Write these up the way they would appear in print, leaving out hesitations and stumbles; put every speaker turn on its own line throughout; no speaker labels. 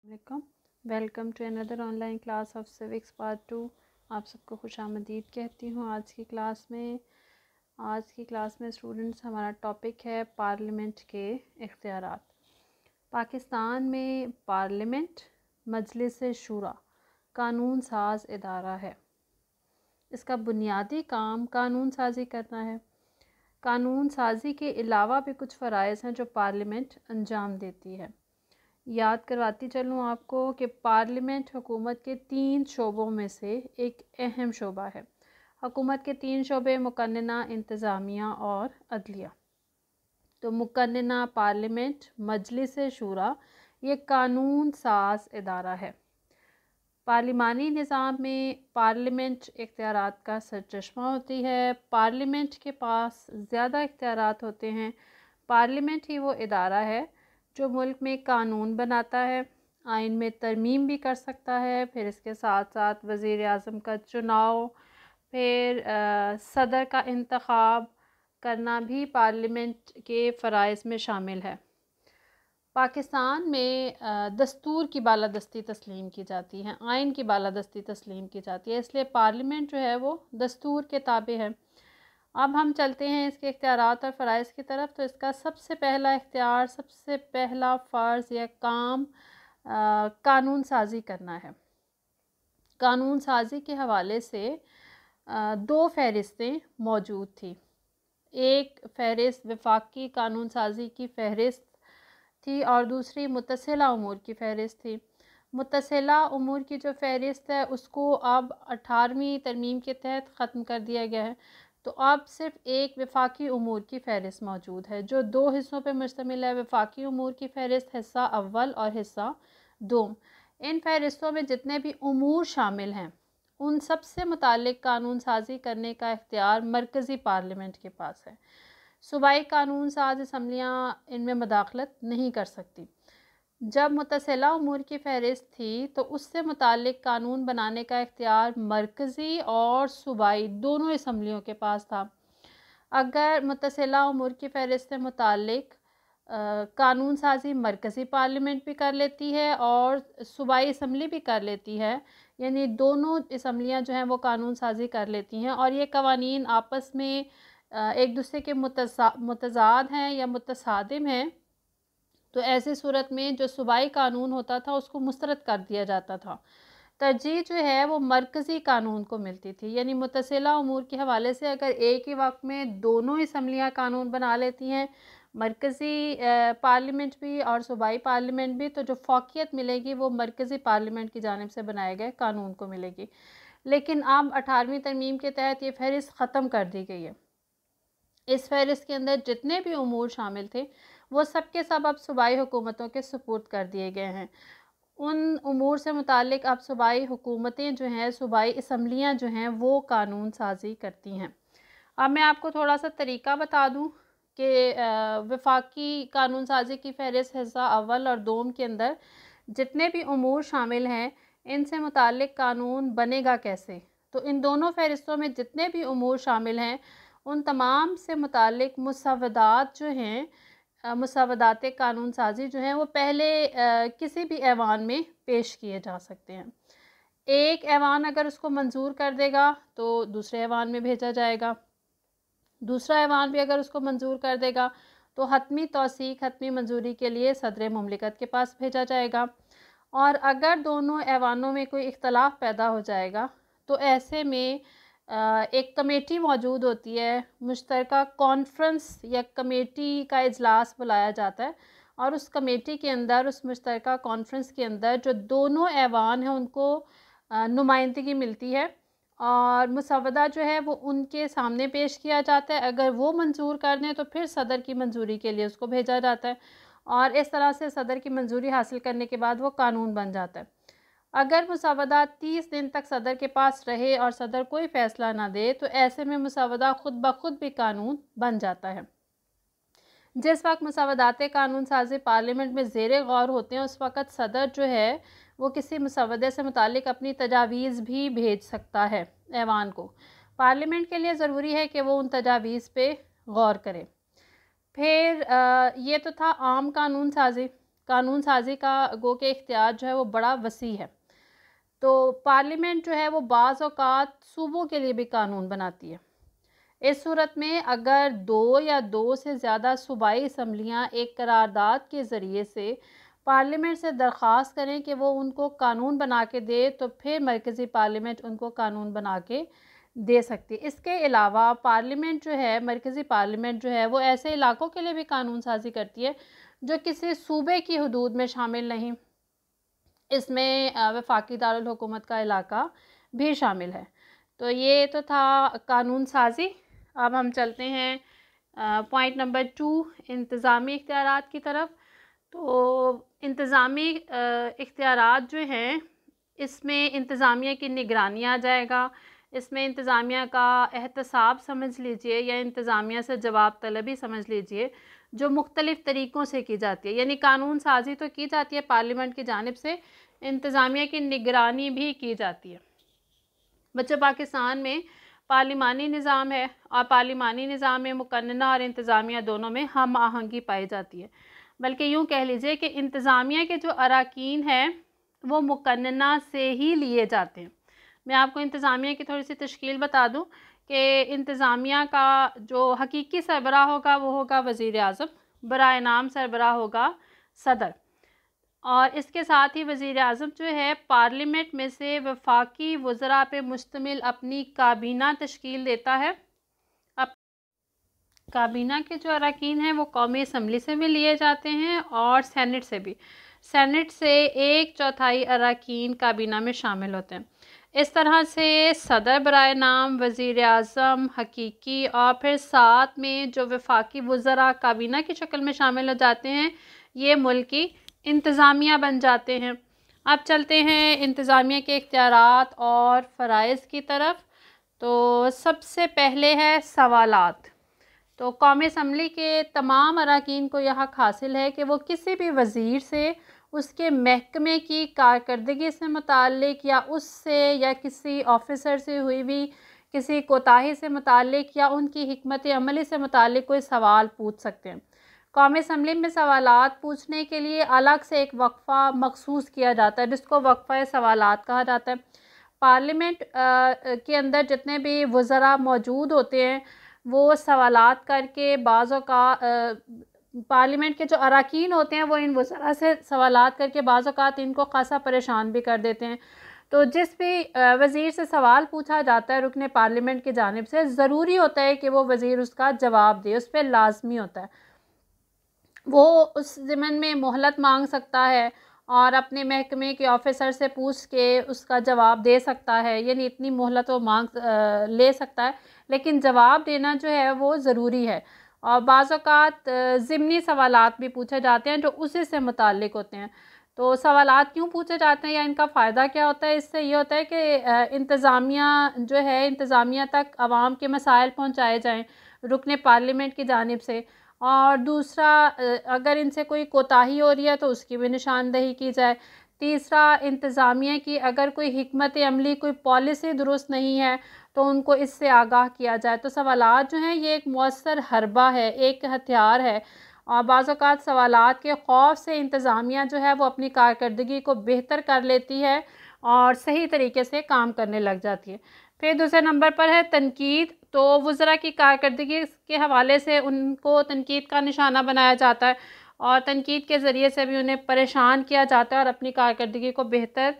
वालेकुम, welcome to another online class of civics part 2। आप सबको खुशामदीद कहती हूँ। आज की क्लास में स्टूडेंट्स हमारा टॉपिक है पार्लियामेंट के इख्तियारात। पाकिस्तान में पार्लियामेंट मजलिस शूरा कानून साज इदारा है। इसका बुनियादी काम कानून साजी करना है। कानून साजी के अलावा भी कुछ फ़राइज़ हैं जो पार्लियामेंट अंजाम देती है। याद करवाती चलूँ आपको कि पार्लियामेंट हुकूमत के 3 शोबों में से एक अहम शोबा है। हुकूमत के 3 शोबे मुकन्नना, इंतज़ामिया और अदलिया। तो मुकन्नना पार्लियामेंट मजलिस शूरा ये कानून साज इदारा है। पार्लिमानी निज़ाम में पार्लियामेंट इख्तियारात का सरचश्मा होती है। पार्लियामेंट के पास ज़्यादा इख्तियारात होते हैं। पार्लियामेंट ही वो इदारा है जो मुल्क में कानून बनाता है, आइन में तरमीम भी कर सकता है। फिर इसके साथ साथ वज़ीर आज़म का चुनाव, फिर सदर का इंतखाब करना भी पार्लियामेंट के फ़राइज़ में शामिल है। पाकिस्तान में दस्तूर की बालादस्ती तस्लीम की जाती है, आइन की बालादस्ती तस्लीम की जाती है, इसलिए पार्लियामेंट जो है वो दस्तूर के ताबे है। अब हम चलते हैं इसके इख्तियारात और फ़राइज़ की तरफ। तो इसका सबसे पहला इख्तियार, सबसे पहला फ़र्ज़ या काम कानून साजी करना है। कानून साजी के हवाले से 2 फ़हरिस्तें मौजूद थी। एक फ़हरिस्त वफाकी कानून साजी की फ़हरिस्त थी और दूसरी मुत्तसिला उमूर की फ़हरिस्त थी। मुत्तसिला उमूर की जो फ़हरिस्त है उसको अब 18वीं तरमीम के तहत ख़त्म कर दिया गया है। तो अब सिर्फ एक वफाकी उमूर की फ़हरिस्त मौजूद है जो 2 हिस्सों पर मुश्तमिल है। वफाकी उमूर की फ़हरिस्त हिस्सा अव्वल और हिस्सा दोम। इन फ़हरिस्तों में जितने भी उमूर शामिल हैं उन सब से मुताल्लिक़ कानून साजी करने का इख्तियार मरकज़ी पार्लियामेंट के पास है। सूबाई कानून साज असम्बलियाँ इनमें मदाखलत नहीं कर सकती। जब मुत्तसिला उमूर की फ़हरिस्त थी तो उससे मुताल्लिक़ कानून बनाने का इख्तियार मरकज़ी और सूबाई दोनों असम्बलियों के पास था। अगर मुत्तसिला उमूर की फ़हरिस्त से मुताल्लिक़ कानून साजी मरकज़ी पार्लियामेंट भी कर लेती है और सूबाई असम्बली भी कर लेती है, यानी दोनों असम्बलियाँ जो हैं वो कानून साजी कर लेती हैं और ये कवानीन आपस में एक दूसरे के मुतज़ाद हैं या मुतसादिम हैं, तो ऐसी सूरत में जो सूबाई कानून होता था उसको मुस्तरद कर दिया जाता था। तरजीह जो है वो मरकज़ी कानून को मिलती थी, यानी मुत्तसिला उमूर के हवाले से अगर एक ही वक्त में दोनों असम्बलियाँ कानून बना लेती हैं, मरकज़ी पार्लियामेंट भी और सूबाई पार्लियामेंट भी, तो जो फ़ौक़ियत मिलेगी वो मरकज़ी पार्लियामेंट की जानिब से बनाए गए कानून को मिलेगी। लेकिन अब 18वीं तरमीम के तहत ये फ़हरिस्त ख़त्म कर दी गई है। इस फ़हरिस्त के अंदर जितने भी उमूर शामिल थे वो सब के सब अब सूबाई हुकूमतों के सुपुर्द कर दिए गए हैं। उन उमूर से मुताल्लिक़ अब सूबाई हुकूमतें जो हैं, सूबाई असम्बलियाँ जो हैं वो कानून साजी करती हैं। अब मैं आपको थोड़ा सा तरीक़ा बता दूँ कि वफाकी कानून साजी की फ़हरिस्त हिस्सा अव्वल और दोम के अंदर जितने भी उमूर शामिल हैं इनसे मुताल्लिक़ कानून बनेगा कैसे। तो इन दोनों फ़हरिस्तों में जितने भी उमूर शामिल हैं उन तमाम से मुताल्लिक़ मुसव्वदात जो हैं, मुसव्वदात कानून साजी जो हैं वो पहले किसी भी ऐवान में पेश किए जा सकते हैं। एक ऐवान अगर उसको मंजूर कर देगा तो दूसरे ऐवान में भेजा जाएगा, दूसरा ऐवान भी अगर उसको मंजूर कर देगा तो हतमी तौसीक, हतमी मंजूरी के लिए सदर मुमलिकत के पास भेजा जाएगा। और अगर दोनों ऐवानों में कोई इख्तलाफ पैदा हो जाएगा तो ऐसे में एक कमेटी मौजूद होती है, मुश्तरका कॉन्फ्रेंस या कमेटी का इजलास बुलाया जाता है और उस कमेटी के अंदर, उस मुश्तरका कॉन्फ्रेंस के अंदर जो दोनों ऐवान हैं उनको नुमाइंदगी मिलती है और मुसव्वदा जो है वो उनके सामने पेश किया जाता है। अगर वो मंजूर कर दें तो फिर सदर की मंजूरी के लिए उसको भेजा जाता है और इस तरह से सदर की मंजूरी हासिल करने के बाद वो कानून बन जाता है। अगर मुसव्वदा 30 दिन तक सदर के पास रहे और सदर कोई फ़ैसला ना दे तो ऐसे में मुसव्वदा ख़ुद ब खुद भी कानून बन जाता है। जिस वक्त मुसव्वदात कानून साजी पार्लियामेंट में ज़ेरे गौर होते हैं उस वक़्त सदर जो है वो किसी मुसव्वदे से मुताल्लिक़ अपनी तजावीज़ भी भेज सकता है ऐवान को। पार्लियामेंट के लिए ज़रूरी है कि वो उन तजावीज़ पे गौर करे। फिर ये तो था आम कानून साजी। कानून साजी का गो के इख्तियार जो है वो बड़ा वसी है। तो पार्लियामेंट जो है वो बाज़ औक़ात सूबों के लिए भी कानून बनाती है। इस सूरत में अगर 2 या 2 से ज़्यादा सूबाई असम्बलियाँ एक करारदाद के ज़रिए से पार्लियामेंट से दरख्वास्त करें कि वो उनको कानून बना के दे, तो फिर मरकज़ी पार्लियामेंट उनको कानून बना के दे सकती है। इसके अलावा पार्लियामेंट जो है, मरकज़ी पार्लियामेंट जो है वो ऐसे इलाक़ों के लिए भी कानून साज़ी करती है जो किसी सूबे की हदूद में शामिल नहीं। इसमें वफाकी दारुल हुकूमत का इलाका भी शामिल है। तो ये तो था कानून साज़ी। अब हम चलते हैं पॉइंट नंबर 2 इंतज़ामी इख्तियारात की तरफ। तो इंतज़ामी इख्तियारात जो हैं, इसमें इंतज़ामिया की निगरानी आ जाएगा। इसमें इंतज़ामिया का एहतसाब समझ लीजिए या इंतज़ामिया से जवाब तलबी समझ लीजिए, जो मुख्तलिफ़ तरीक़ों से की जाती है। यानी कानून साज़ी तो की जाती है पार्लियामेंट की जानिब से, इंतज़ामिया की निगरानी भी की जाती है। बच्चों, पाकिस्तान में पार्लिमानी निज़ाम है और पार्लिमानी निज़ाम में मुकन्नना और इंतज़ामिया दोनों में हम आहंगी पाई जाती है। बल्कि यूँ कह लीजिए कि इंतज़ामिया के जो अराकीन हैं वो मुकन्नना से ही लिए जाते हैं। मैं आपको इंतज़ामिया की थोड़ी सी तश्कील बता दूँ कि इंतज़ामिया का जो हकीकी सरबराह होगा वो होगा वज़ीर आज़म, बराए नाम सरबराह होगा सदर, और इसके साथ ही वज़ीर आज़म जो है पार्लियामेंट में से वफाकी वज़रा पे मुश्तमिल अपनी काबीना तश्कील देता है। अब काबीना के जो अरकान हैं वो कौमी असम्बली से भी लिए जाते हैं और सेनेट से भी। सेनेट से 1/4 अरकान काबीना में शामिल होते हैं। इस तरह से सदर बराए नाम, वज़ीर आज़म हकीकी और फिर साथ में जो वफाकी वज़रा काबीना की शक्ल में शामिल हो जाते हैं, ये मुल्क की इंतज़ामिया बन जाते हैं। अब चलते हैं इंतज़ामिया के इख्तियारात और फ़राइज़ की तरफ। तो सबसे पहले है सवालात। तो कौमी असम्बली के तमाम अरकान को यह हक़ हासिल है कि वो किसी भी वज़ीर से उसके महकमे की कारकर्दगी से मुताल्लिक या उससे या किसी ऑफ़िसर से हुई हुई किसी कोताही से मुताल्लिक या उनकी हिकमत अमली से मुताल्लिक कोई सवाल पूछ सकते हैं। कौमी असम्बली में सवालात पूछने के लिए अलग से एक वक्फ़ा मखसूस किया जाता है, जिसको वक्फ़ा सवालात कहा जाता है। पार्लियामेंट के अंदर जितने भी वज़रा मौजूद होते हैं वो सवालात करके बाज़ों का पार्लियामेंट के जो अरकान होते हैं वो इन वज़रा से सवालात करके बाज़ औक़ात इनको ख़ासा परेशान भी कर देते हैं। तो जिस भी वज़ीर से सवाल पूछा जाता है रुकने पार्लियामेंट की जानिब से, ज़रूरी होता है कि वो वज़ीर उसका जवाब दे, उस पर लाज़मी होता है। वो उस ज़िमन में मोहलत मांग सकता है और अपने महकमे के ऑफ़िसर से पूछ के उसका जवाब दे सकता है, यानी इतनी मोहलत वो ले सकता है, लेकिन जवाब देना जो है वो ज़रूरी है। और बाज़ औक़ात ज़िमनी सवालात भी पूछे जाते हैं जो उसी से मुताल्लिक़ होते हैं। तो सवालात क्यों पूछे जाते हैं या इनका फ़ायदा क्या होता है? इससे ये होता है कि इंतज़ामिया जो है, इंतज़ामिया तक आवाम के मसाइल पहुँचाए जाएँ रुकने पार्लियामेंट की जानिब से। और दूसरा, अगर इनसे कोई कोताही हो रही है तो उसकी भी निशानदही की जाए। तीसरा, इंतज़ामिया की अगर कोई हिकमत अमली, कोई पॉलिसी दुरुस्त नहीं है तो उनको इससे आगाह किया जाए। तो सवालात जो हैं ये एक मौसर हरबा है, एक हथियार है, और बाज़ औक़ात सवालात के खौफ से इंतज़ामिया जो है वो अपनी कारकर्दगी को बेहतर कर लेती है और सही तरीके से काम करने लग जाती है। फिर दूसरे नंबर पर है तनकीद। तो वज़रा की कारकर्दगी के हवाले से उनको तनकीद का निशाना बनाया जाता है और तनकीद के ज़रिए से भी उन्हें परेशान किया जाता है और अपनी कारकर्दगी को बेहतर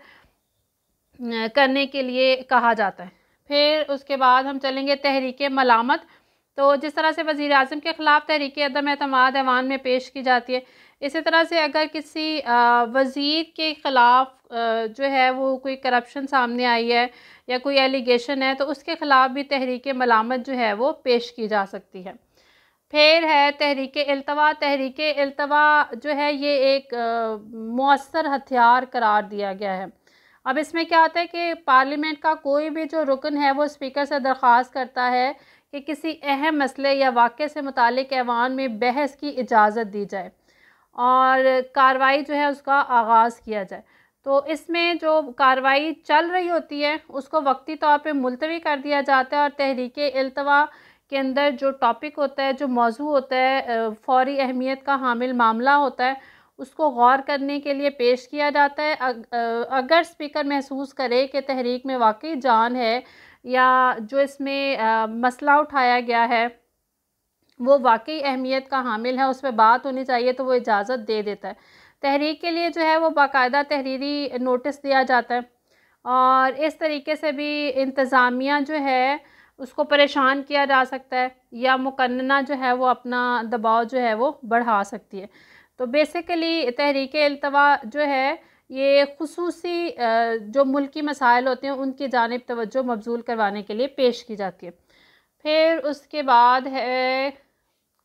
करने के लिए कहा जाता है। फिर उसके बाद हम चलेंगे तहरीक मलामत। तो जिस तरह से वज़ीर आज़म के ख़िलाफ़ तहरीक अदम एतमाद ऐवान में पेश की जाती है, इसी तरह से अगर किसी वज़ीर के ख़िलाफ़ जो है वो कोई करप्शन सामने आई है या कोई एलिगेशन है तो उसके ख़िलाफ़ भी तहरीक मलामत जो है वो पेश की जा सकती है। फिर है तहरीक इल्तवा। तहरीक इल्तवा जो है ये एक मौसर हथियार करार दिया गया है। अब इसमें क्या होता है कि पार्लियामेंट का कोई भी जो रुकन है वो स्पीकर से दरख्वास्त करता है कि किसी अहम मसले या वाक़े से मुतालिक ऐवान में बहस की इजाज़त दी जाए और कार्रवाई जो है उसका आगाज़ किया जाए। तो इसमें जो कार्रवाई चल रही होती है उसको वक्ती तौर पे मुलतवी कर दिया जाता है और तहरीक इल्तवा के अंदर जो टॉपिक होता है, जो मौजू होता है, फ़ौरी अहमियत का हामिल मामला होता है, उसको गौर करने के लिए पेश किया जाता है। अगर स्पीकर महसूस करे कि तहरीक में वाकई जान है या जो इसमें मसला उठाया गया है वो वाकई अहमियत का हामिल है, उस पर बात होनी चाहिए, तो वो इजाज़त दे देता है। तहरीक के लिए जो है वो बाकायदा तहरीरी नोटिस दिया जाता है और इस तरीके से भी इंतज़ामिया जो है उसको परेशान किया जा सकता है या मुकन्ना जो है वो अपना दबाव जो है वो बढ़ा सकती है। तो बेसिकली तहरीक इल्तवा जो है ये खुसूसी जो मुल्की मसाइल होते हैं उनकी जानिब तवज्जो मबज़ूल करवाने के लिए पेश की जाती है। फिर उसके बाद है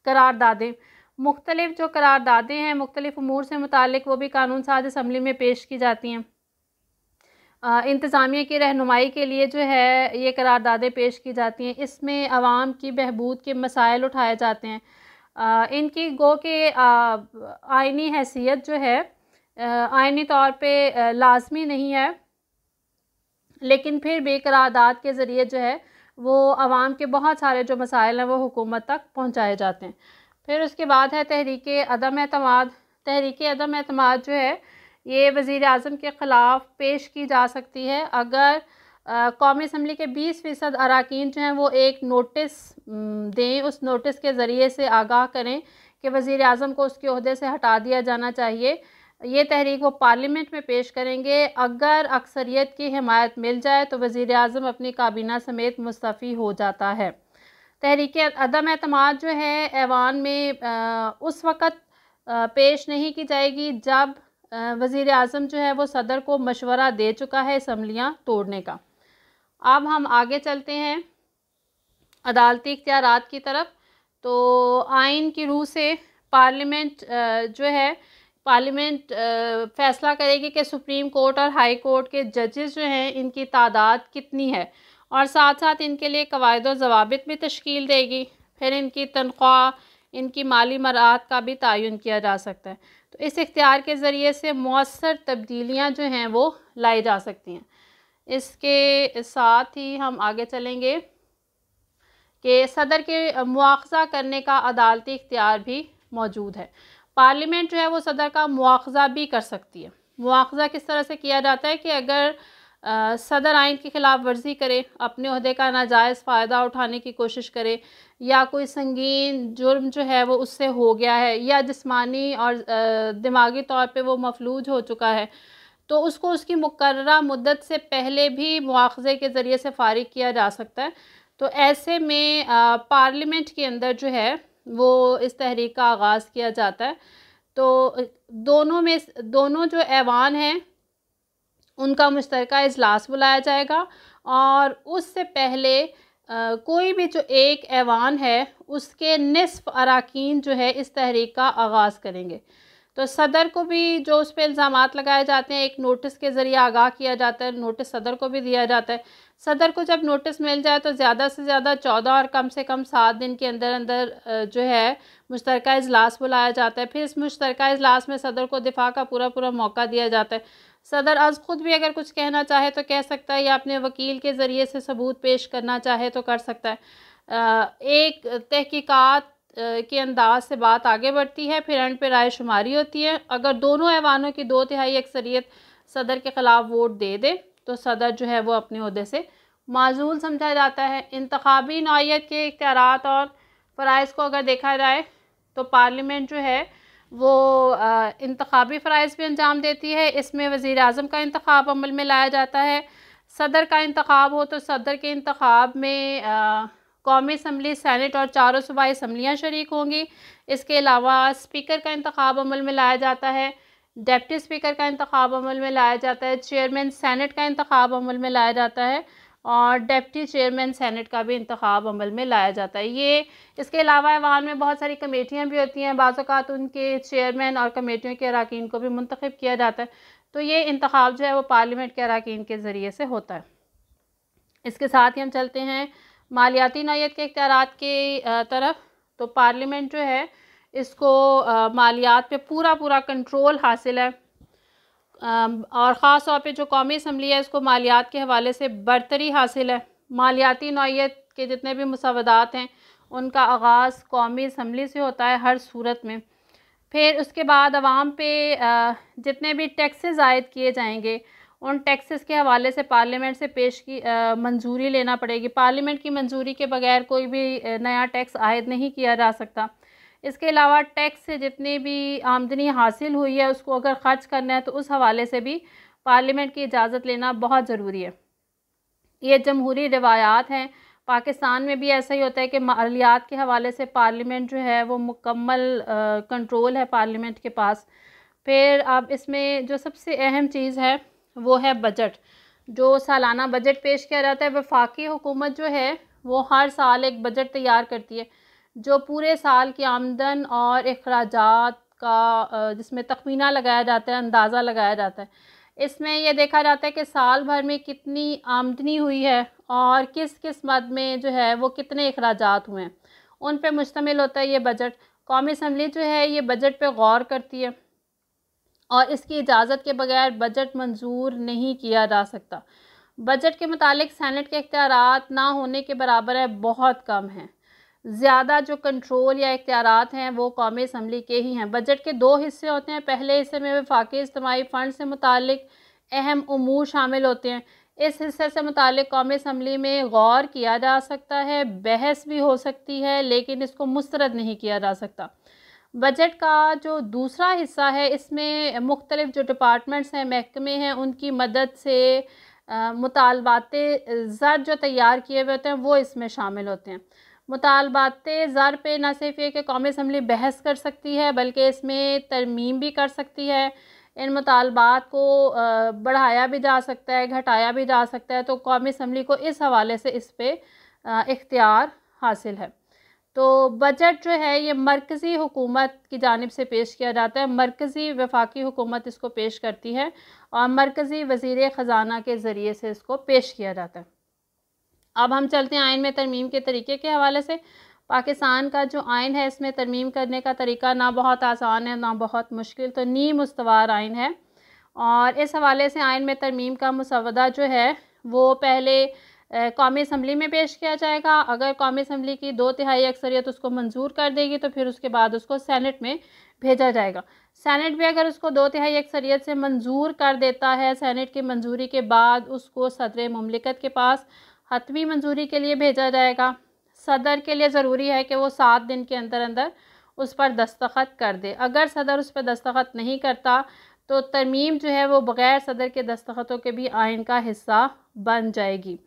करारदादें। मुख्तलिफ़ जो करारदादें हैं मुख्तलिफ़ उमूर से मुताल्लिक़ वो भी कानून साज़ असम्बली में पेश की जाती हैं। इंतज़ामिया की रहनुमाई के लिए जो है ये करारदादें पेश की जाती हैं। इसमें आवाम की बहबूद के मसाइल उठाए जाते हैं। इनकी गो के आइनी हैसियत जो है आइनी तौर पे लाज़मी नहीं है, लेकिन फिर भी करारदाद के ज़रिए जो है वो आवाम के बहुत सारे जो मसाइल हैं वो हुकूमत तक पहुँचाए जाते हैं। फिर उसके बाद है तहरीक अदम एतमाद। तहरीक अदम एतमाद जो है ये वज़ीर आज़म के ख़िलाफ़ पेश की जा सकती है अगर कौमी असम्बली के 20% अरकान जो हैं वो एक नोटिस दें, उस नोटिस के ज़रिए से आगाह करें कि वज़ीर आज़म को उसके ओहदे से हटा दिया जाना चाहिए। ये तहरीक वो पार्लियामेंट में पेश करेंगे। अगर अक्सरियत की हिमायत मिल जाए तो वज़ीर आज़म अपनी काबीना समेत मुस्तफ़ी हो जाता है। तहरीक अदम एतमाद जो है ऐवान में उस वक़्त पेश नहीं की जाएगी जब वज़ीर आज़म जो है वो सदर को मशवरा दे चुका है असम्बलियाँ तोड़ने का। अब हम आगे चलते हैं अदालती इख्तियारात की तरफ। तो आइन की रूह से पार्लियामेंट जो है पार्लियामेंट फ़ैसला करेगी कि सुप्रीम कोर्ट और हाई कोर्ट के जजेस जो हैं इनकी तादाद कितनी है और साथ साथ इनके लिए कवायद व ज़वाबित भी तश्कील देगी। फिर इनकी तनख्वाह, इनकी माली मराहत का भी तयन किया जा सकता है। तो इस इख्तियार के ज़रिए से मौसर तब्दीलियाँ जो हैं वो लाई जा सकती हैं। इसके साथ ही हम आगे चलेंगे कि सदर के मुआख़ज़ा करने का अदालती इख्तियार भी मौजूद है। पार्लियामेंट जो है वो सदर का मुआख़ज़ा भी कर सकती है। मुआख़ज़ा किस तरह से किया जाता है कि अगर सदर आइन की ख़िलाफ़ वर्जी करे, अपने ओहदे का नाजायज़ फ़ायदा उठाने की कोशिश करे या कोई संगीन जुर्म जो है वो उससे हो गया है या जिस्मानी और दिमागी तौर पे वो मफलूज हो चुका है, तो उसको उसकी मुकर्ररा मुद्दत से पहले भी मुआख़ज़े के ज़रिए से फ़ारिग किया जा सकता है। तो ऐसे में पार्लियामेंट के अंदर जो है वो इस तहरीक का आगाज़ किया जाता है। तो दोनों जो ऐवान हैं उनका मुश्तरका इजलास बुलाया जाएगा और उससे पहले कोई भी जो एक ऐवान है उसके निस्फ़ अरकान जो है इस तहरीक का आगाज़ करेंगे। तो सदर को भी जो उस पर इल्ज़ामात लगाए जाते हैं एक नोटिस के ज़रिए आगाह किया जाता है, नोटिस सदर को भी दिया जाता है। सदर को जब नोटिस मिल जाए तो ज़्यादा से ज़्यादा 14 और कम से कम 7 दिन के अंदर अंदर जो है मुश्तरका इजलास बुलाया जाता है। फिर इस मुश्तरका इजलास में सदर को दिफा का पूरा मौका दिया जाता है। सदर आज ख़ुद भी अगर कुछ कहना चाहे तो कह सकता है या अपने वकील के ज़रिए से सबूत पेश करना चाहे तो कर सकता है। एक तहकीकात के अंदाज से बात आगे बढ़ती है, फिर एंड पे राय शुमारी होती है। अगर दोनों ऐवानों की 2/3 अक्सरियत सदर के ख़िलाफ़ वोट दे दे तो सदर जो है वो अपने ओहदे से माज़ूल समझा जाता है। इंतखाबी नौइयत के इख्तियारात और फ़राइज़ को अगर देखा जाए तो पार्लियामेंट जो है वो इंतखाबी फ़राइज़ भी अंजाम देती है। इसमें वज़ीर आज़म का इंतखाब अमल में लाया जाता है। सदर का इंतखाब हो तो सदर के इंतखाब में कौमी असम्बली, सेनेट और चारों सूबाई असम्बलियाँ शरीक होंगी। इसके अलावा स्पीकर का इंतखाब अमल में लाया जाता है, डिप्टी स्पीकर का इंतखाब अमल में लाया जाता है, चेयरमैन सेनेट का इंतखाब अमल में लाया जाता है और डिप्टी चेयरमैन सेनेट का भी इंतखाब अमल में लाया जाता है। ये इसके अलावा ऐवान में बहुत सारी कमेटियाँ भी होती हैं, बाज़ औक़ात उनके चेयरमैन और कमेटियों के अरकान को भी मुंतखब किया जाता है। तो ये इंतखाब जो है वो पार्लियामेंट के अरकान के ज़रिए से होता है। इसके साथ ही हम चलते हैं मालियाती नौइयत के इख्तियारात की तरफ। तो पार्लियामेंट जो है इसको मालियात पे पूरा कंट्रोल हासिल है और ख़ास तौर पे जो कौमी असम्बली है इसको मालियात के हवाले से बरतरी हासिल है। मालियाती नौइयत के जितने भी मुसव्वदात हैं उनका आगाज़ कौमी असम्बली से होता है हर सूरत में। फिर उसके बाद आवाम पे जितने भी टैक्सेस आयद किए जाएंगे उन टैक्सेस के हवाले से पार्लियामेंट से पेश की मंजूरी लेना पड़ेगी। पार्लियामेंट की मंजूरी के बगैर कोई भी नया टैक्स आयद नहीं किया जा सकता। इसके अलावा टैक्स से जितनी भी आमदनी हासिल हुई है उसको अगर ख़र्च करना है तो उस हवाले से भी पार्लियामेंट की इजाज़त लेना बहुत ज़रूरी है। ये जमहूरी रिवायात हैं। पाकिस्तान में भी ऐसा ही होता है कि मालियात के हवाले से पार्लियामेंट जो है वो मुकम्मल कंट्रोल है पार्लियामेंट के पास। फिर अब इसमें जो सबसे अहम चीज़ है वो है बजट। जो सालाना बजट पेश किया जाता है, वफाकी हुकूमत जो है वो हर साल एक बजट तैयार करती है जो पूरे साल की आमदन और अखराजात का जिसमें तखमीना लगाया जाता है, अंदाज़ा लगाया जाता है। इसमें यह देखा जाता है कि साल भर में कितनी आमदनी हुई है और किस किस मद में जो है वो कितने अखराजात हुए हैं, उन पे मुश्तमिल होता है ये बजट। कौमी असम्बली जो है ये बजट पे गौर करती है और इसकी इजाज़त के बगैर बजट मंजूर नहीं किया जा सकता। बजट के मुतालिक सेनेट के इख्तियारात ना होने के बराबर है, बहुत कम हैं। ज़्यादा जो कंट्रोल या इख्तियारात हैं वो कौमी असम्बली के ही हैं। बजट के दो हिस्से होते हैं। पहले हिस्से में वफाकी इज्तिमाई फ़ंड से मुतालिक अहम उमूर शामिल होते हैं। इस हिस्से से मुतालिक कौमी असम्बली में गौर किया जा सकता है, बहस भी हो सकती है, लेकिन इसको मुस्तरद नहीं किया जा सकता। बजट का जो दूसरा हिस्सा है इसमें मुख्तलिफ़ जो डिपार्टमेंट्स हैं, महकमे हैं, उनकी मदद से मुतालबाते ज़र जो तैयार किए हुए होते हैं वो इसमें शामिल होते हैं। मुतालबाते ज़र पे न सिर्फ ये कि कौमी असम्बली बहस कर सकती है बल्कि इसमें तरमीम भी कर सकती है। इन मुतालबात को बढ़ाया भी जा सकता है, घटाया भी जा सकता है। तो कौमी असम्बली को इस हवाले से इस पर इख्तियार हासिल है। तो बजट जो है ये मरकज़ी हुकूमत की जानिब से पेश किया जाता है। मरकज़ी वफाकी हुकूमत इसको पेश करती है और मरकज़ी वज़ीर ख़ज़ाना के ज़रिए से इसको पेश किया जाता है। अब हम चलते हैं आइन में तरमीम के तरीके के हवाले से। पाकिस्तान का जो आइन है इसमें तरमीम करने का तरीका ना बहुत आसान है ना बहुत मुश्किल, तो नीम उस्तवार आइन है। और इस हवाले से आइन में तरमीम का मुसवदा जो है वो पहले कौमी असम्बली में पेश किया जाएगा। अगर कौमी असम्बली की 2/3 अक्सरियत उसको मंजूर कर देगी तो फिर उसके बाद उसको सेनेट में भेजा जाएगा। सेनेट भी अगर उसको 2/3 अक्सरियत से मंजूर कर देता है, सेनेट की मंजूरी के बाद उसको सदर मुमलिकत के पास हतमी मंजूरी के लिए भेजा जाएगा। सदर के लिए ज़रूरी है कि वो 7 दिन के अंदर अंदर उस पर दस्तखत कर दे। अगर सदर उस पर दस्तखत नहीं करता तो तरमीम जो है वो बग़ैर सदर के दस्तखतों के भी आइन का हिस्सा बन जाएगी।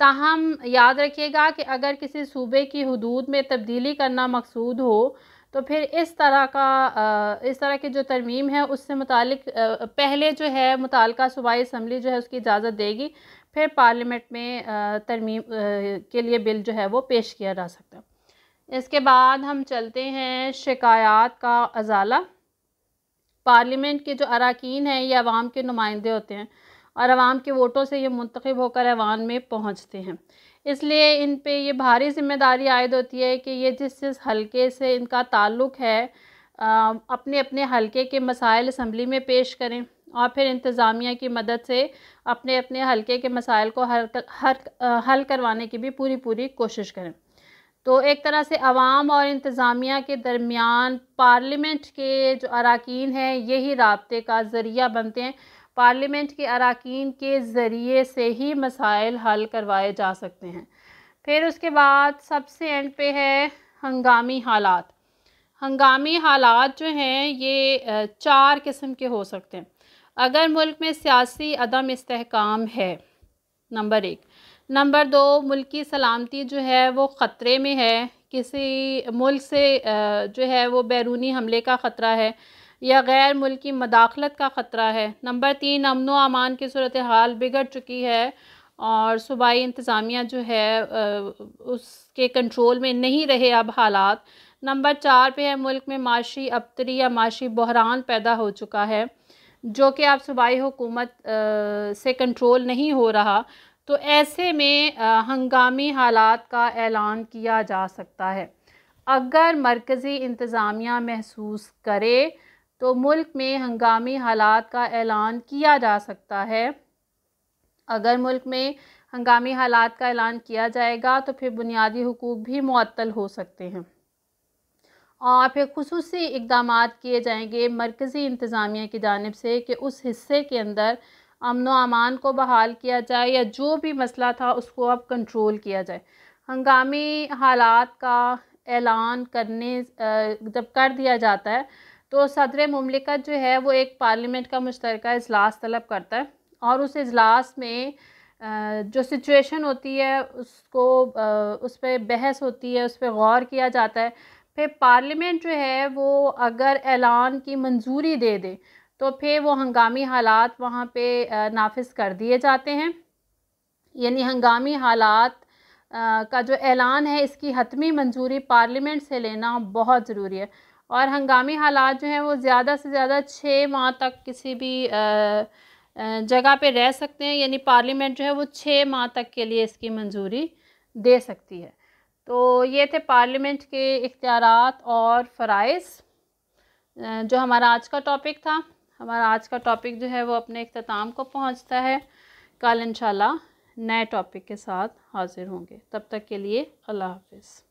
ताहम याद रखिएगा कि अगर किसी सूबे की हुदूद में तब्दीली करना मकसूद हो तो फिर इस तरह की जो तरमीम है उससे मुतालिक पहले जो है मुताल्लिका सूबाई असम्बली जो है उसकी इजाज़त देगी, फिर पार्लियामेंट में तरमीम के लिए बिल जो है वो पेश किया जा सकता है। इसके बाद हम चलते हैं शिकायत का अजाला। पार्लियामेंट के जो अरकान हैं ये अवाम के नुमाइंदे होते हैं और अवाम के वोटों से ये मुंतखब होकर ऐवान में पहुंचते हैं। इसलिए इन पे ये भारी जिम्मेदारी आयद होती है कि ये जिस जिस हलके से इनका ताल्लुक़ है अपने अपने हलके के मसाइल असम्बली में पेश करें और फिर इंतज़ामिया की मदद से अपने अपने हलके के मसाइल को हल करवाने की भी पूरी कोशिश करें। तो एक तरह से अवाम और इंतज़ामिया के दरमियान पार्लियामेंट के जो अरकान हैं यही राब्ते का ज़रिया बनते हैं। पार्लियामेंट के अरकान के ज़रिए से ही मसाइल हल करवाए जा सकते हैं। फिर उसके बाद सबसे एंड पे है हंगामी हालात। हंगामी हालात जो हैं ये 4 किस्म के हो सकते हैं। अगर मुल्क में सियासी अदम इस्तेहकाम है, नंबर 1। नंबर 2, मुल्क की सलामती जो है वो ख़तरे में है, किसी मुल्क से जो है वो बैरूनी हमले का ख़तरा है या गैर मुल्की मदाखलत का ख़तरा है। नंबर 3, अमन व अमान की सूरत हाल बिगड़ चुकी है और सूबाई इंतज़ामिया जो है उसके कंट्रोल में नहीं रहे अब हालात। नंबर 4 पे है मुल्क में माशी अबतरी या माशी बहरान पैदा हो चुका है जो कि अब सूबाई हुकूमत से कंट्रोल नहीं हो रहा। तो ऐसे में हंगामी हालात का ऐलान किया जा सकता है। अगर मरकज़ी इंतज़ामिया महसूस करे तो मुल्क में हंगामी हालात का ऐलान किया जा सकता है। अगर मुल्क में हंगामी हालात का ऐलान किया जाएगा तो फिर बुनियादी हुकूक भी मुअत्तल हो सकते हैं। और फिर खुसूसी इक़दामात किए जाएंगे मरकज़ी इंतज़ामिया की जानिब से कि उस हिस्से के अंदर अमन व अमान को बहाल किया जाए या जो भी मसला था उसको अब कंट्रोल किया जाए। हंगामी हालात का ऐलान करने जब कर दिया जाता है तो सदर मुमलिकत जो है वो एक पार्लियामेंट का मुश्तरका इजलास तलब करता है और उस इजलास में जो सिचुएशन होती है उसको उस पर बहस होती है, उस पर गौर किया जाता है। फिर पार्लियामेंट जो है वो अगर ऐलान की मंजूरी दे दे तो फिर वो हंगामी हालात वहाँ पे नाफिज कर दिए जाते हैं। यानी हंगामी हालात का जो ऐलान है इसकी हतमी मंजूरी पार्लियामेंट से लेना बहुत ज़रूरी है। और हंगामी हालात जो हैं वो ज़्यादा से ज़्यादा 6 माह तक किसी भी जगह पे रह सकते हैं। यानी पार्लियामेंट जो है वो 6 माह तक के लिए इसकी मंजूरी दे सकती है। तो ये थे पार्लियामेंट के इख्तियारात और फ़राइज़, जो हमारा आज का टॉपिक था। हमारा आज का टॉपिक जो है वो अपने इख्तिताम को पहुंचता है। कल इंशाल्लाह नए टॉपिक के साथ हाज़िर होंगे। तब तक के लिए अल्लाह हाफ़िज़।